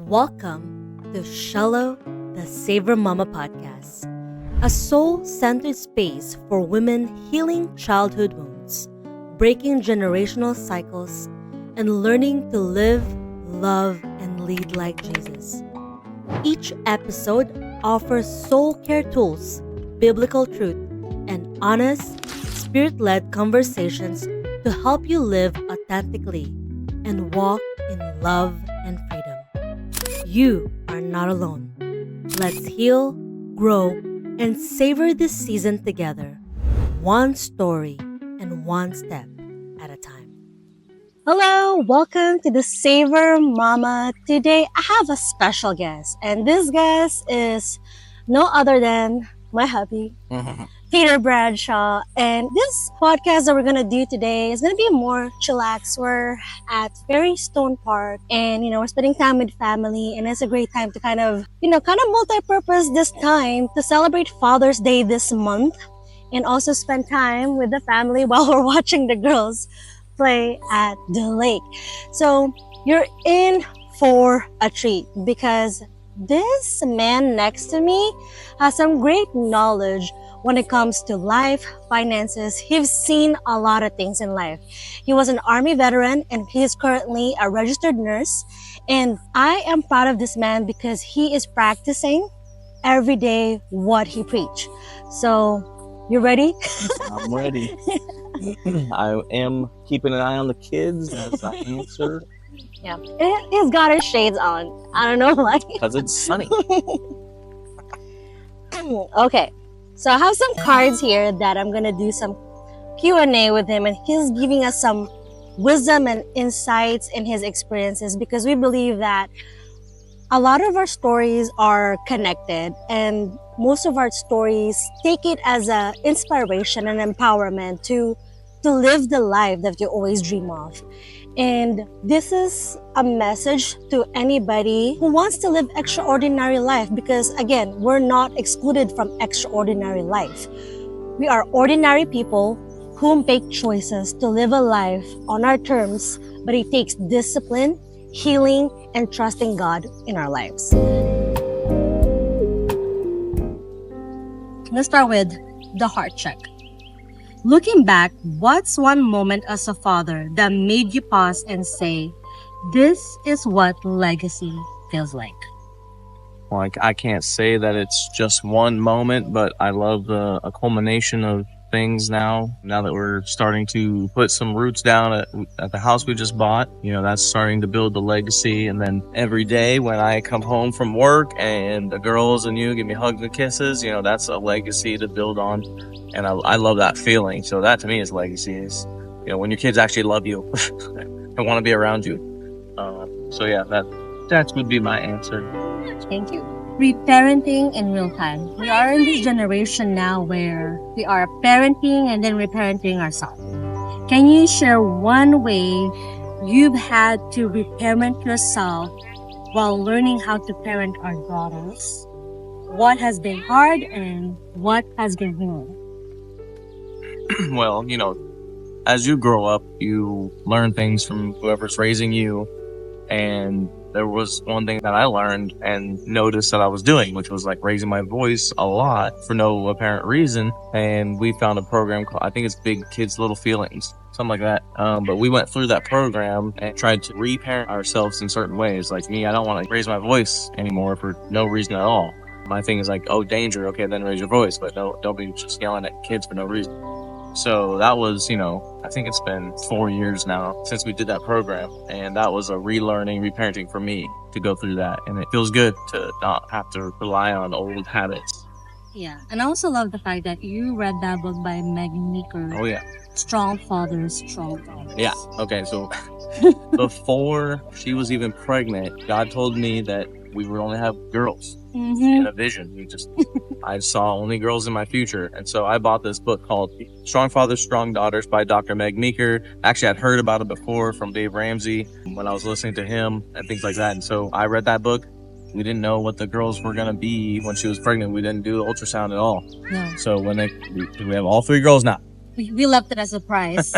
Welcome to Cielo, the Savor Mama Podcast, a soul-centered space for women healing childhood wounds, breaking generational cycles, and learning to live, love, and lead like Jesus. Each episode offers soul care tools, biblical truth, and honest, spirit-led conversations to help you live authentically and walk in love and freedom. You are not alone. Let's heal, grow, and savor this season together, one story and one step at a time. Hello, welcome to the Savor Mama. Today I have a special guest, and this guest is no other than my hubby, Peter Bradshaw. And this podcast that we're gonna do today is gonna be more chillax. We're at Fairy Stone Park, and we're spending time with family, and it's a great time to kind of multi-purpose this time to celebrate Father's Day this month, and also spend time with the family while we're watching the girls play at the lake. So you're in for a treat because this man next to me has some great knowledge when it comes to life, finances. He's seen a lot of things in life. He was an Army veteran and he is currently a registered nurse. And I am proud of this man because he is practicing every day what he preached. So, you ready? I'm ready. I am keeping an eye on the kids as I answer. Yeah, he's got his shades on. I don't know why. Because it's sunny. Okay, so I have some cards here that I'm gonna do some Q&A with him, and he's giving us some wisdom and insights in his experiences because we believe that a lot of our stories are connected, and most of our stories take it as an inspiration and empowerment to live the life that you always dream of. And this is a message to anybody who wants to live extraordinary life because, again, we're not excluded from extraordinary life. We are ordinary people who make choices to live a life on our terms, but it takes discipline, healing, and trusting God in our lives. Let's start with the heart check. Looking back, what's one moment as a father that made you pause and say, this is what legacy feels like? Well, I can't say that it's just one moment, but I love a culmination of things now that we're starting to put some roots down at the house we just bought. That's starting to build the legacy. And then every day when I come home from work and the girls and you give me hugs and kisses, that's a legacy to build on. And I love that feeling. So that to me is legacy, is when your kids actually love you and want to be around you. So yeah, that would be my answer. Thank you. Reparenting in real time. We are in this generation now where we are parenting and then reparenting ourselves. Can you share one way you've had to reparent yourself while learning how to parent our daughters? What has been hard and what has been healing? Well, as you grow up, you learn things from whoever's raising you. And there was one thing that I learned and noticed that I was doing, which was like raising my voice a lot for no apparent reason. And we found a program called, I think it's Big Kids Little Feelings, something like that. But we went through that program and tried to reparent ourselves in certain ways. Like me, I don't want to raise my voice anymore for no reason at all. My thing is like, oh, danger. Okay, then raise your voice. But don't be just yelling at kids for no reason. So that was, I think it's been 4 years now since we did that program. And that was a relearning, reparenting for me to go through that. And it feels good to not have to rely on old habits. Yeah. And I also love the fact that you read that book by Meg Meeker. Oh, yeah. Strong Fathers, Strong Daughters. Yeah. Okay. So before she was even pregnant, God told me that we would only have girls in a vision. I saw only girls in my future. And so I bought this book called Strong Fathers, Strong Daughters by Dr. Meg Meeker. Actually, I'd heard about it before from Dave Ramsey when I was listening to him and things like that. And so I read that book. We didn't know what the girls were going to be when she was pregnant. We didn't do the ultrasound at all. No. So when we have all 3 girls now. We left it as a surprise.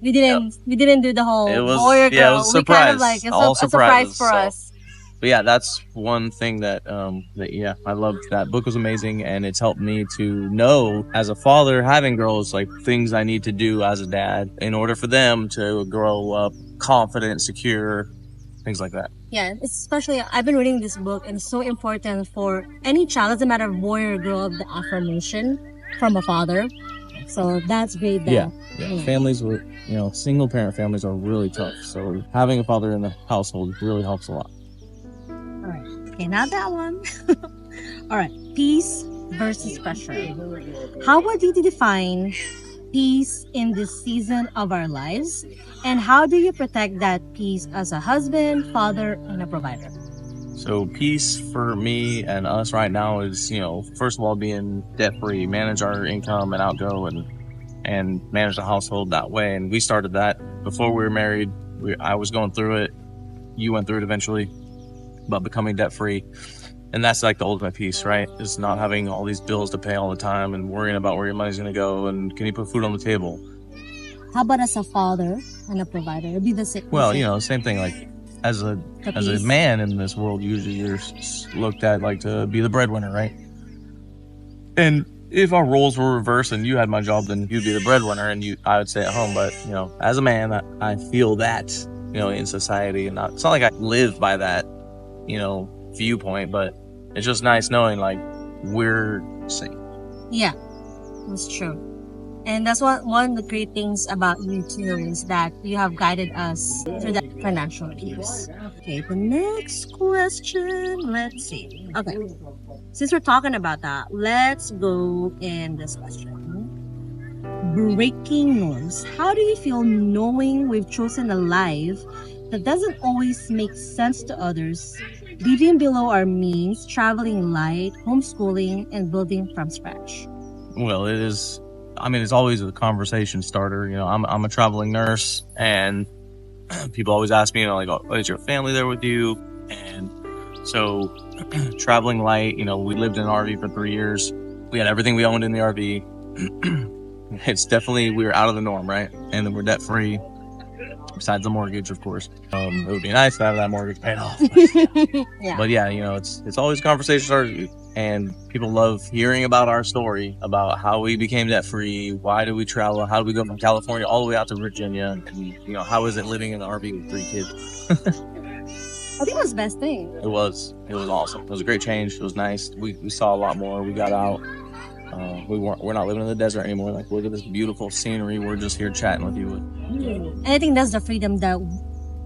We didn't do the whole boy or girl. Yeah, it was a surprise. We kind of like, it's a surprise for us. But yeah, that's one thing that I loved. That book was amazing, and it's helped me to know as a father, having girls, like things I need to do as a dad in order for them to grow up confident, secure, things like that. Yeah, especially I've been reading this book, and it's so important for any child, doesn't matter boy or girl, the affirmation from a father. So that's great. Yeah. Families were, single parent families are really tough. So having a father in the household really helps a lot. All right. Okay, not that one. All right. Peace versus pressure. How would you define peace in this season of our lives? And how do you protect that peace as a husband, father, and a provider? So peace for me and us right now is, first of all, being debt free, manage our income and outgo and manage the household that way. And we started that before we were married. I was going through it. You went through it eventually, but becoming debt free. And that's like the ultimate peace, right? Is not having all these bills to pay all the time and worrying about where your money's going to go and can you put food on the table. How about as a father and a provider? It'd be the same. Well, same thing. Like as a man in this world, usually you're looked at like to be the breadwinner, right? And if our roles were reversed and you had my job, then you'd be the breadwinner and I would stay at home. But, as a man, I feel that, in society, and it's not like I live by that, viewpoint, but it's just nice knowing like we're safe. Yeah, that's true. And that's one of the great things about you too, is that you have guided us through that financial piece. Okay, the next question, let's see. Okay, since we're talking about that, let's go in this question. Breaking norms. How do you feel knowing we've chosen a life that doesn't always make sense to others, living below our means, traveling light, homeschooling, and building from scratch? Well, it's always a conversation starter. I'm a traveling nurse, and people always ask me, like, oh, is your family there with you? And so traveling light, we lived in an RV for 3 years. We had everything we owned in the RV. It's definitely, we were out of the norm, right? And then we're debt free, besides the mortgage, of course. It would be nice to have that mortgage paid off. Yeah. But yeah, it's always conversation starters. And people love hearing about our story, about how we became debt free, why do we travel, how do we go from California all the way out to Virginia, and how is it living in an RV with 3 kids? I think it was the best thing. It was awesome. It was a great change. It was nice. We saw a lot more. We got out. We're not living in the desert anymore. Like, look at this beautiful scenery. We're just here chatting with you. And I think that's the freedom that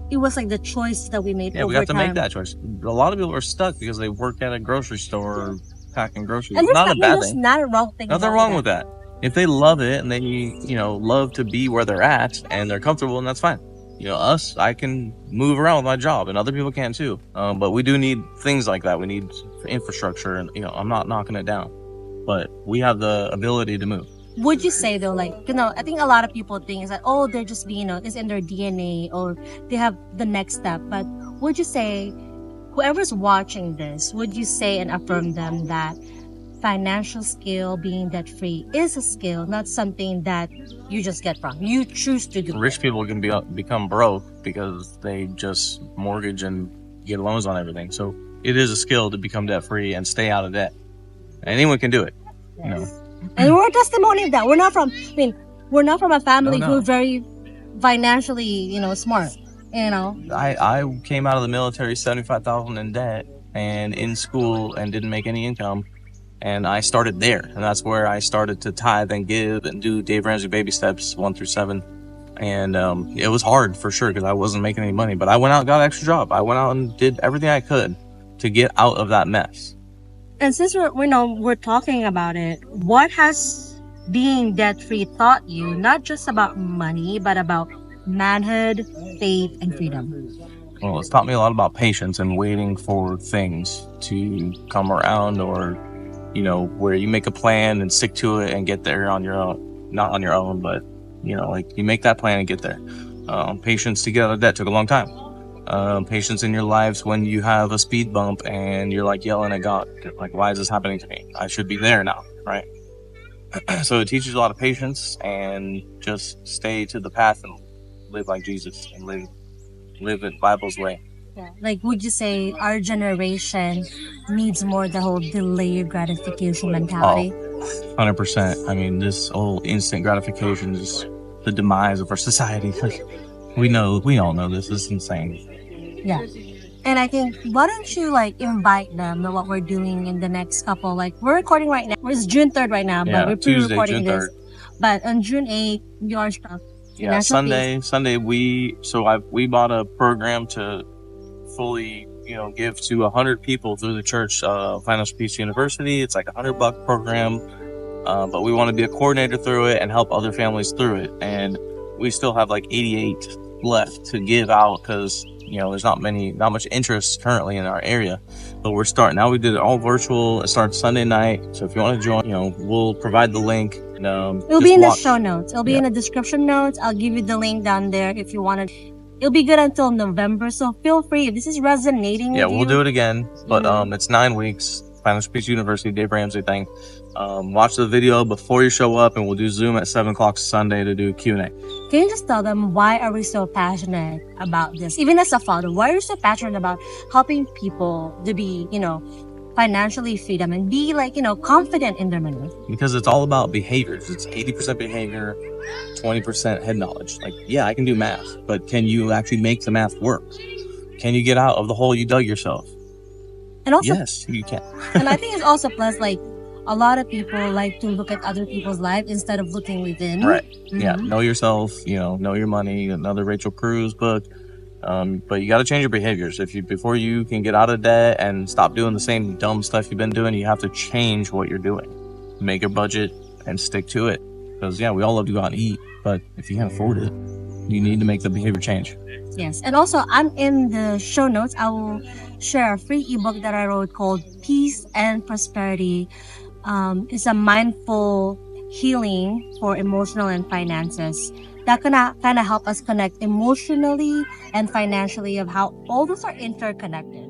it was like the choice that we made. Yeah, we got to make that choice. A lot of people are stuck because they work at a grocery store packing groceries. And not a bad thing. Not a wrong thing. Nothing wrong with that. If they love it and they, love to be where they're at and they're comfortable, and that's fine. I can move around with my job, and other people can too. But we do need things like that. We need infrastructure, and I'm not knocking it down, but we have the ability to move. Would you say though, like, I think a lot of people think is that, oh, they're just being, it's in their DNA, or they have the next step. But would you say, whoever's watching this, would you say and affirm them that financial skill, being debt free, is a skill, not something that you just get from? You choose to do. Rich people can become broke because they just mortgage and get loans on everything. So it is a skill to become debt free and stay out of debt. Anyone can do it. Yes. And we're a testimony of that. We're not from a family who's very financially, smart. I came out of the military $75,000 in debt and in school and didn't make any income. And I started there. And that's where I started to tithe and give and do Dave Ramsey baby steps 1 through 7. And it was hard for sure because I wasn't making any money. But I went out and got an extra job. I went out and did everything I could to get out of that mess. And since we're talking about it, what has being debt-free taught you, not just about money, but about manhood, faith, and freedom? Well, it's taught me a lot about patience and waiting for things to come around, or, where you make a plan and stick to it and get there on your own. Not on your own, but, like you make that plan and get there. Patience to get out of debt took a long time. Patience in your lives when you have a speed bump and you're like yelling at God, like, why is this happening to me? I should be there now, right? So it teaches a lot of patience, and just stay to the path and live like Jesus and live it Bible's way. Like, would you say our generation needs more the whole delayed gratification mentality? 100%. I mean, this whole instant gratification is the demise of our society. we all know this is insane. Yeah. And I think, why don't you like invite them to what we're doing in the next couple? Like, we're recording right now. It's June 3rd right now, Yeah, but we're Tuesday, pre-recording June this. 3rd. But on June 8th, your stuff. Yeah, Sunday we bought a program to fully, give to 100 people through the church, Financial Peace University. It's like $100 program, but we want to be a coordinator through it and help other families through it. And we still have like 88 left to give out because there's not much interest currently in our area. But we're starting now. We did it all virtual. It starts Sunday night. So if you want to join, we'll provide the link. And, it'll be in the show notes. It'll be in the description notes. I'll give you the link down there if you want to. It'll be good until November, so feel free if this is resonating with you. Yeah, we'll do it again, but it's 9 weeks. Financial Peace University, Dave Ramsey thing. Watch the video before you show up, and we'll do Zoom at 7 o'clock Sunday to do Q&A. Can you just tell them why are we so passionate about this? Even as a father, why are you so passionate about helping people to be, financially freedom and be confident in their money? Because it's all about behaviors. It's 80% behavior, 20% head knowledge. Like, yeah, I can do math, but can you actually make the math work? Can you get out of the hole you dug yourself? And also, yes, you can. And I think it's also plus a lot of people like to look at other people's life instead of looking within. Right. Mm-hmm. Yeah. Know yourself. Know your money. Another Rachel Cruz book. But you got to change your behaviors. Before you can get out of debt and stop doing the same dumb stuff you've been doing, you have to change what you're doing. Make a budget and stick to it. Because we all love to go out and eat, but if you can't afford it, you need to make the behavior change. Yes, and also I'm in the show notes. I will share a free ebook that I wrote called Peace and Prosperity. It's a mindful healing for emotional and finances. That gonna kind of help us connect emotionally and financially of how all those are interconnected.